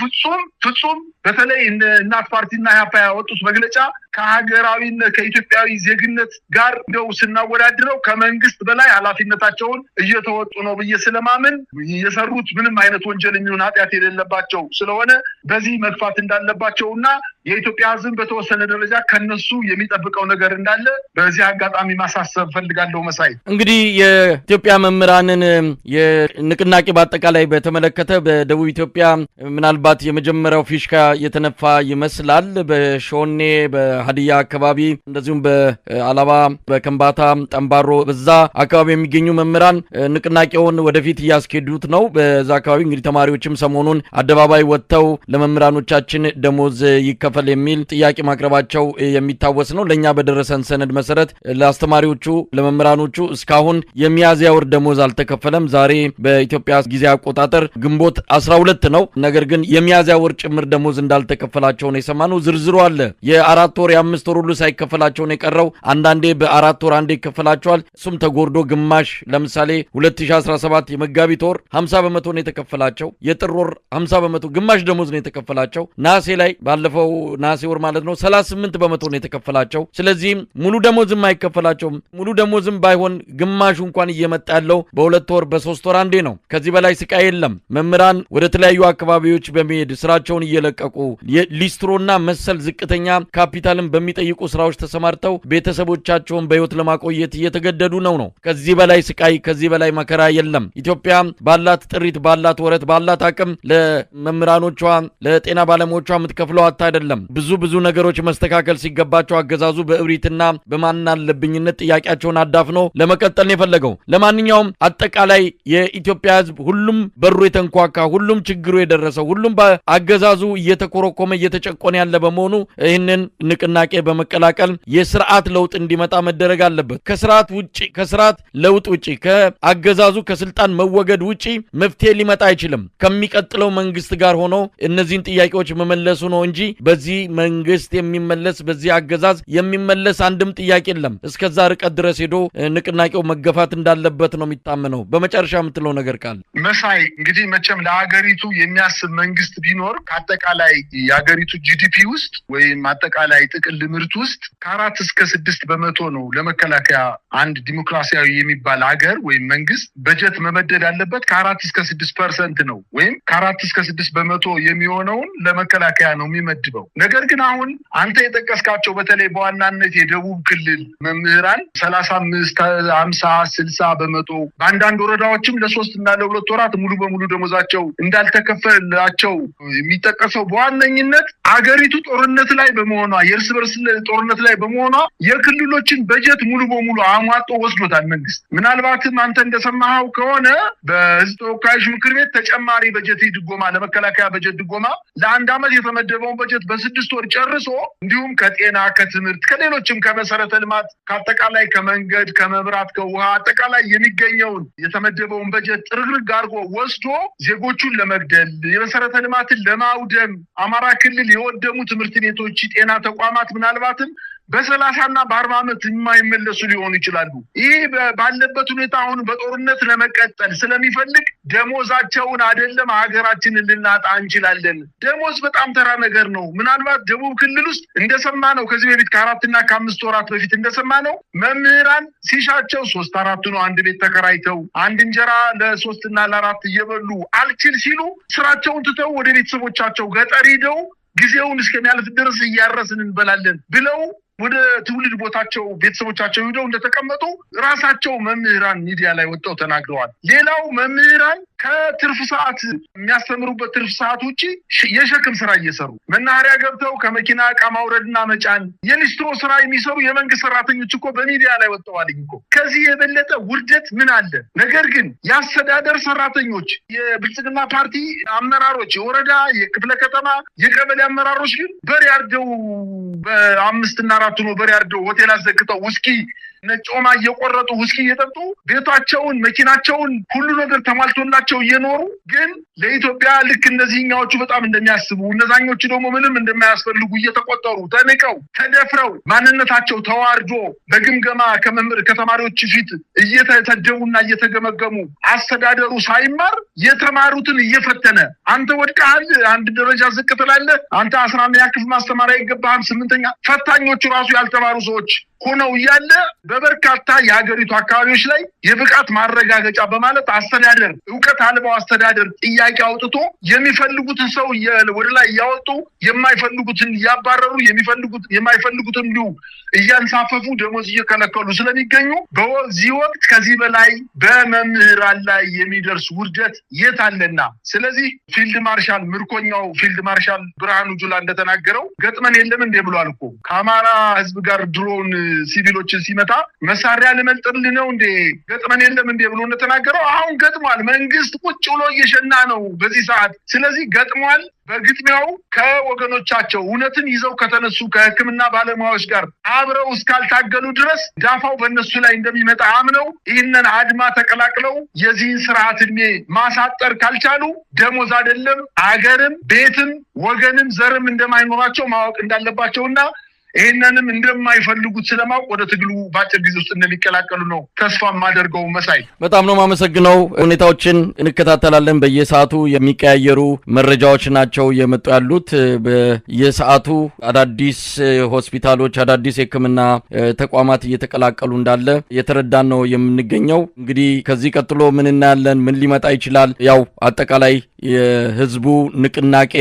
ፍጹም በተለይ እናት ፓርቲና ኢህአፓ ያወጡት መግለጫ ከሀገራዊነት ከኢትዮጵያዊ ዜግነት ጋር እንደው ስናወዳድረው ከመንግስት በላይ ኃላፊነታቸውን እየተወጡ ነው ብዬ ስለማምን የሰሩት ምንም አይነት ወንጀል የሚሆን ኃጢአት የሌለባቸው ስለሆነ በዚህ መግፋት እንዳለባቸውና የኢትዮጵያ ሕዝብ በተወሰነ ደረጃ ከነሱ የሚጠብቀው ነገር እንዳለ በዚህ አጋጣሚ ማሳሰብ ፈልጋለሁ። መሳይ እንግዲህ የኢትዮጵያ መምህራንን የንቅናቄ በአጠቃላይ በተመለከተ በደቡብ ኢትዮጵያ ምናልባት የመጀመሪያው ፊሽካ የተነፋ ይመስላል። በሾኔ በሀዲያ አካባቢ እንደዚሁም በአላባ በከምባታ ጠምባሮ በዛ አካባቢ የሚገኙ መምህራን ንቅናቄውን ወደፊት እያስኬዱት ነው። በዛ አካባቢ እንግዲህ ተማሪዎችም ሰሞኑን አደባባይ ወጥተው ለመምህራኖቻችን ደሞዝ ይከፈል የሚል ጥያቄ ማቅረባቸው የሚታወስ ነው። ለኛ በደረሰን ሰነድ መሰረት ለአስተማሪዎቹ ለመምህራኖቹ እስካሁን የሚያዝያ ወር ደሞዝ አልተከፈለም። ዛሬ በኢትዮጵያ ጊዜ አቆጣጠር ግንቦት 12 ነው። ነገር ግን የሚያዝያ ወር ጭምር ደሞዝ እንዳልተከፈላቸው ነው የሰማነው። ዝርዝሩ አለ። የ4 ወር የ5 ወር ሁሉ ሳይከፈላቸው ነው የቀረው አንዳንዴ በ4 ወር አንዴ ይከፈላቸዋል እሱም ተጎርዶ ግማሽ ለምሳሌ 2017 የመጋቢት ወር 50% ነው የተከፈላቸው የጥር ወር 50% ግማሽ ደሞዝ ነው የተከፈላቸው ናሴ ላይ ባለፈው ናሴ ወር ማለት ነው 38% ነው የተከፈላቸው ስለዚህ ሙሉ ደሞዝም አይከፈላቸውም ሙሉ ደሞዝም ባይሆን ግማሹ እንኳን እየመጣ ያለው በ2 ወር በ3 ወር አንዴ ነው ከዚህ በላይ ስቃይ የለም መምህራን ወደ ተለያዩ አካባቢዎች በመሄድ ስራቸውን እየለቀቁ ሊስትሮና መሰል ዝቅተኛ ካፒታልን በሚጠይቁ ስራዎች ተሰማርተው ቤተሰቦቻቸውን በህይወት ለማቆየት እየተገደዱ ነው ከዚህ በላይ ስቃይ ከዚህ በላይ መከራ የለም ኢትዮጵያ ባላት ጥሪት ባላት ወረት ባላት አቅም ለመምህራኖቿ ለጤና ባለሙያዎቿ የምትከፍለው አይደለም ብዙ ነገሮች መስተካከል ሲገባቸው አገዛዙ በእብሪትና በማናለብኝነት ጥያቄያቸውን አዳፍኖ ለመቀጠል ነው የፈለገው ለማንኛውም አጠቃላይ የኢትዮጵያ ህዝብ ሁሉም በሩ የተንኳካ ሁሉም ችግሩ የደረሰው ሁሉም በአገዛዙ እየተኮረኮመ እየተጨቆነ ያለ በመሆኑ ይህንን ንቅናቄ በመቀላቀል የሥርዓት ለውጥ እንዲመጣ መደረግ አለበት ከሥርዓት ለውጥ ውጪ ከአገዛዙ ከስልጣን መወገድ ውጪ መፍትሄ ሊመጣ አይችልም ከሚቀጥለው መንግስት ጋር ሆኖ እነዚህን ጥያቄዎች መመለሱ ነው እንጂ በዚህ መንግስት የሚመለስ በዚህ አገዛዝ የሚመለስ አንድም ጥያቄ የለም እስከዛ ርቀት ድረስ ሄዶ ንቅናቄው መገፋት እንዳለበት ነው የሚታመነው በመጨረሻ የምትለው ነገር ካለ መሳይ እንግዲህ መቼም ለሀገሪቱ የሚያስብ መንግስት ቢኖር ከአጠቃላይ የሀገሪቱ ጂዲፒ ውስጥ ወይም አጠቃላይ ጥቅል ምርት ውስጥ ከ4 እስከ 6% ነው ለመከላከያ አንድ ዲሞክራሲያዊ የሚባል ሀገር ወይም መንግስት በጀት መመደድ ያለበት ከ4 እስከ 6% ነው ወይም ከ4 እስከ 6% የሚሆነውን ለመከላከያ ነው የሚመድበው ነገር ግን አሁን አንተ የጠቀስካቸው በተለይ በዋናነት የደቡብ ክልል መምህራን 35 50 60% በአንዳንድ ወረዳዎችም ለ3 እና ለ2 ወራት ሙሉ በሙሉ ደሞዛቸው እንዳልተከፈላቸው የሚጠቀሰው በዋነኝነት አገሪቱ ጦርነት ላይ በመሆኗ የእርስ በርስ ጦርነት ላይ በመሆኗ የክልሎችን በጀት ሙሉ በሙሉ አሟጦ ወስዶታል መንግስት ምናልባትም አንተ እንደሰማኸው ከሆነ በህዝብ ተወካዮች ምክር ቤት ተጨማሪ በጀት ድጎማ ለመከላከያ በጀት ድጎማ ለአንድ አመት የተመደበውን በጀት በ6 ወር ጨርሶ እንዲሁም ከጤና ከትምህርት ከሌሎችም ከመሰረተ ልማት ከአጠቃላይ ከመንገድ ከመብራት ከውሃ አጠቃላይ የሚገኘውን የተመደበውን በጀት ጥርግርግ አድርጎ ወስዶ ዜጎቹን ለመግደል የመሰረተ ልማትን ለማውደም አማራ ክልል የወደሙ ትምህርት ቤቶች ጤና ተቋማት ምናልባትም በ30 እና በ40 አመት የማይመለሱ ሊሆኑ ይችላሉ ይሄ ባለበት ሁኔታ አሁን በጦርነት ለመቀጠል ስለሚፈልግ ደሞዛቸውን አይደለም ሀገራችንን ልናጣ እንችላለን ደሞዝ በጣም ተራ ነገር ነው ምናልባት ደቡብ ክልል ውስጥ እንደሰማነው ከዚህ በፊት ከ4 እና ከ5 ወራት በፊት እንደሰማነው መምህራን ሲሻቸው 3-4 ነው አንድ ቤት ተከራይተው አንድ እንጀራ ለ3 እና ለ4 እየበሉ አልችል ሲሉ ስራቸውን ትተው ወደ ቤተሰቦቻቸው ገጠር ሄደው ጊዜውን እስከሚያልፍ ድረስ እያረስን እንበላለን ብለው ወደ ትውልድ ቦታቸው ቤተሰቦቻቸው ሄደው እንደተቀመጡ ራሳቸው መምህራን ሚዲያ ላይ ወጣው ተናግረዋል ሌላው መምህራን ከትርፍ ሰዓት የሚያስተምሩበት ትርፍ ሰዓት ውጪ የሸክም ስራ እየሰሩ መናኸሪያ ገብተው ከመኪና ዕቃ ማውረድና መጫን የሊስትሮ ስራ የሚሰሩ የመንግስት ሰራተኞች እኮ በሚዲያ ላይ ወጣዋል እኮ ከዚህ የበለጠ ውርደት ምን አለ ነገር ግን የአስተዳደር ሰራተኞች የብልጽግና ፓርቲ አመራሮች የወረዳ የክፍለ ከተማ የቀበሌ አመራሮች ግን በሬ አርደው በ5 እና 4 ነው በሬ አርደው ሆቴል አዘግተው ውስኪ ነጮማ እየቆረጡ ውስኪ እየጠጡ ቤታቸውን መኪናቸውን ሁሉ ነገር ተሟልቶላቸው እየኖሩ ግን ለኢትዮጵያ ልክ እነዚህኛዎቹ በጣም እንደሚያስቡ እነዛኞቹ ደግሞ ምንም እንደማያስፈልጉ እየተቆጠሩ ተንቀው ተደፍረው ማንነታቸው ተዋርዶ በግምገማ ከተማሪዎች ፊት እየተተደቡና እየተገመገሙ አስተዳደሩ ሳይማር የተማሩትን እየፈተነ አንተ ወድቀሃል አንድ ደረጃ ዝቅ ትላለህ አንተ 11ኛ ክፍል ማስተማሪያ ይገባሃል 8ኛ ፈታኞቹ ራሱ ያልተማሩ ሰዎች ሆነው ያለ በበርካታ የሀገሪቱ አካባቢዎች ላይ የብቃት ማረጋገጫ በማለት አስተዳደር ዕውቀት አልባው አስተዳደር ጥያቄ አውጥቶ የሚፈልጉትን ሰው ወደ ላይ ያወጡ የማይፈልጉትን ያባረሩ የማይፈልጉትን እያንሳፈፉ ደሞዝ እየከለከሉ ስለሚገኙ በዚህ ወቅት ከዚህ በላይ በመምህራን ላይ የሚደርስ ውርደት የታለና ስለዚህ ፊልድ ማርሻል ምርኮኛው ፊልድ ማርሻል ብርሃኑ ጁላ እንደተናገረው ገጥመን የለም እንደ ብሏል እኮ ከአማራ ህዝብ ጋር ድሮን ሲቪሎችን ሲመታ መሳሪያ ለመልጠል ነው እንደ ገጥመን የለም እንደ ብሎ እንደተናገረው አሁን ገጥሟል መንግስት ቁጭ ብሎ እየሸና ነው በዚህ ሰዓት ስለዚህ ገጥሟል በግጥሚያው ከወገኖቻቸው እውነትን ይዘው ከተነሱ ከህክምና ባለሙያዎች ጋር አብረው እስካልታገሉ ድረስ ዳፋው በእነሱ ላይ እንደሚመጣ አምነው ይህንን አድማ ተቀላቅለው የዚህን ስርዓት እድሜ ማሳጠር ካልቻሉ ደሞዝ አይደለም አገርም ቤትም ወገንም ዘርም እንደማይኖራቸው ማወቅ እንዳለባቸውና ይሄንንም እንደማይፈልጉት ስለማውቅ ወደ ትግሉ ባጭር ጊዜ ውስጥ እንደሚቀላቀሉ ነው ተስፋ ማደርገው። መሳይ በጣም ነው ማመሰግነው። ሁኔታዎችን እንከታተላለን። በየሰዓቱ የሚቀያየሩ መረጃዎች ናቸው የመጡ ያሉት። በየሰዓቱ አዳዲስ ሆስፒታሎች አዳዲስ የሕክምና ተቋማት እየተቀላቀሉ እንዳለ የተረዳን ነው የምንገኘው። እንግዲህ ከዚህ ቀጥሎ ምን እናያለን ምን ሊመጣ ይችላል? ያው አጠቃላይ የህዝቡ ንቅናቄ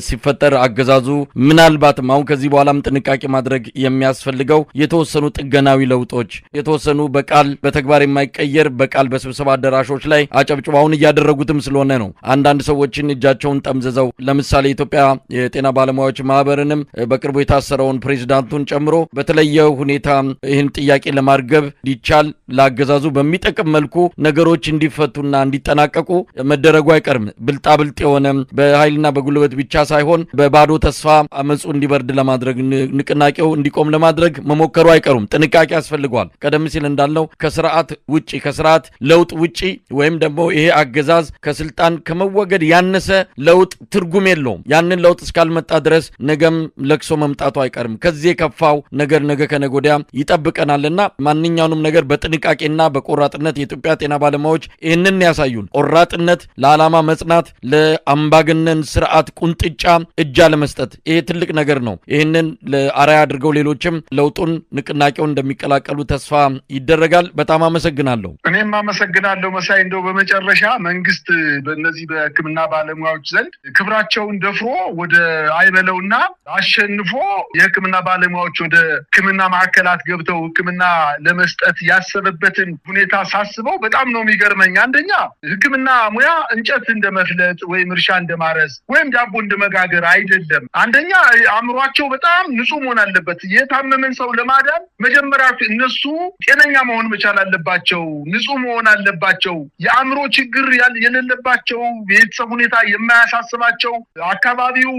ሲፈጠር አገዛዙ ምናልባትም አሁን ከዚህ በኋላም ጥንቃቄ ማድረግ የሚያስፈልገው የተወሰኑ ጥገናዊ ለውጦች የተወሰኑ በቃል በተግባር የማይቀየር በቃል በስብሰባ አዳራሾች ላይ አጨብጭባውን እያደረጉትም ስለሆነ ነው። አንዳንድ ሰዎችን እጃቸውን ጠምዝዘው ለምሳሌ ኢትዮጵያ የጤና ባለሙያዎች ማህበርንም በቅርቡ የታሰረውን ፕሬዝዳንቱን ጨምሮ በተለየ ሁኔታ ይህን ጥያቄ ለማርገብ ሊቻል ለአገዛዙ በሚጠቅም መልኩ ነገሮች እንዲፈቱና እንዲጠናቀቁ መደረጉ አይቀርም። ብልጣብልጥ የሆነ በኃይልና በጉልበት ብቻ ሳይሆን በባዶ ተስፋ አመጹ እንዲበርድ ለማድረግ ንቅናቄው እንዲቆም ለማድረግ መሞከሩ አይቀሩም። ጥንቃቄ ያስፈልገዋል። ቀደም ሲል እንዳልነው ከስርዓት ውጪ ከስርዓት ለውጥ ውጪ ወይም ደግሞ ይሄ አገዛዝ ከስልጣን ከመወገድ ያነሰ ለውጥ ትርጉም የለውም። ያንን ለውጥ እስካልመጣ ድረስ ነገም ለክሶ መምጣቱ አይቀርም። ከዚህ ከፋው ነገር ነገ ከነገ ወዲያ ይጠብቀናልና ማንኛውንም ነገር በጥንቃቄና በቆራጥነት የኢትዮጵያ ጤና ባለሙያዎች ይህንን ያሳዩን። ቆራጥነት፣ ለዓላማ መጽናት፣ ለአምባገነን ስርዓት ቁንጥጫ እጅ አለመስጠት ይሄ ትልቅ ነገር ነው። ይህንን ለአራያ አድርገው ሌሎችም ለውጡን ንቅናቄውን እንደሚቀላቀሉ ተስፋ ይደረጋል። በጣም አመሰግናለሁ። እኔም አመሰግናለሁ መሳይ። እንደው በመጨረሻ መንግስት በእነዚህ በሕክምና ባለሙያዎች ዘንድ ክብራቸውን ደፍሮ ወደ አይበለውና አሸንፎ የሕክምና ባለሙያዎች ወደ ሕክምና ማዕከላት ገብተው ሕክምና ለመስጠት ያሰበበትን ሁኔታ ሳስበው በጣም ነው የሚገርመኝ። አንደኛ ሕክምና ሙያ እንጨት እንደመፍለጥ ወይም እርሻ እንደማረስ ወይም ዳቦ እንደመጋገር አይደለም። አንደኛ አእምሯቸው በጣም ንጹህ መሆን አለበት። የታመመን ሰው ለማዳን መጀመሪያ እነሱ ጤነኛ መሆን መቻል አለባቸው፣ ንጹህ መሆን አለባቸው። የአእምሮ ችግር የሌለባቸው፣ የቤተሰብ ሁኔታ የማያሳስባቸው፣ አካባቢው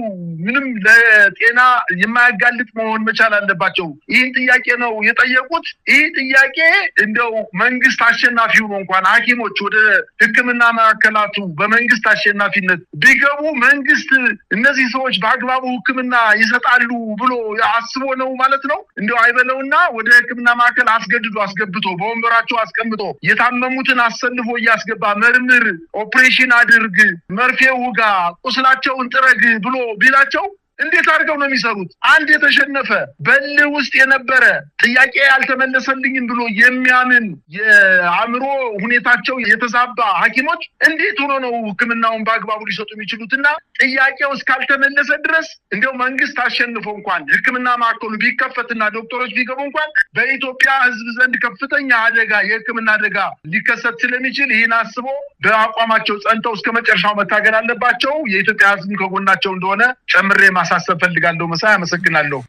ምንም ለጤና የማያጋልጥ መሆን መቻል አለባቸው። ይህን ጥያቄ ነው የጠየቁት። ይህ ጥያቄ እንደው መንግስት አሸናፊው ነው እንኳን ሐኪሞች ወደ ሕክምና ማዕከላቱ በመንግስት አሸናፊነት ቢገቡ መንግስት እነዚህ ሰዎች በአግባቡ ሕክምና ይሰጣሉ ብሎ አስቦ ነው ማለት ነው። እንደው አይበለውና ወደ ሕክምና ማዕከል አስገብቶ በወንበራቸው አስቀምጦ የታመሙትን አሰልፎ እያስገባ መርምር፣ ኦፕሬሽን አድርግ፣ መርፌ ውጋ፣ ቁስላቸውን ጥረግ ብሎ ቢላቸው እንዴት አድርገው ነው የሚሰሩት? አንድ የተሸነፈ በልህ ውስጥ የነበረ ጥያቄ ያልተመለሰልኝም ብሎ የሚያምን የአእምሮ ሁኔታቸው የተዛባ ሐኪሞች እንዴት ሆኖ ነው ሕክምናውን በአግባቡ ሊሰጡ የሚችሉትና ጥያቄው እስካልተመለሰ ድረስ እንደው መንግስት አሸንፎ እንኳን ሕክምና ማዕከሉ ቢከፈትና ዶክተሮች ቢገቡ እንኳን በኢትዮጵያ ሕዝብ ዘንድ ከፍተኛ አደጋ የሕክምና አደጋ ሊከሰት ስለሚችል ይህን አስቦ በአቋማቸው ጸንተው እስከ መጨረሻው መታገል አለባቸው። የኢትዮጵያ ሕዝብ ከጎናቸው እንደሆነ ጨምሬ ማሳሰብ ፈልጋለሁ። መሳይ አመሰግናለሁ።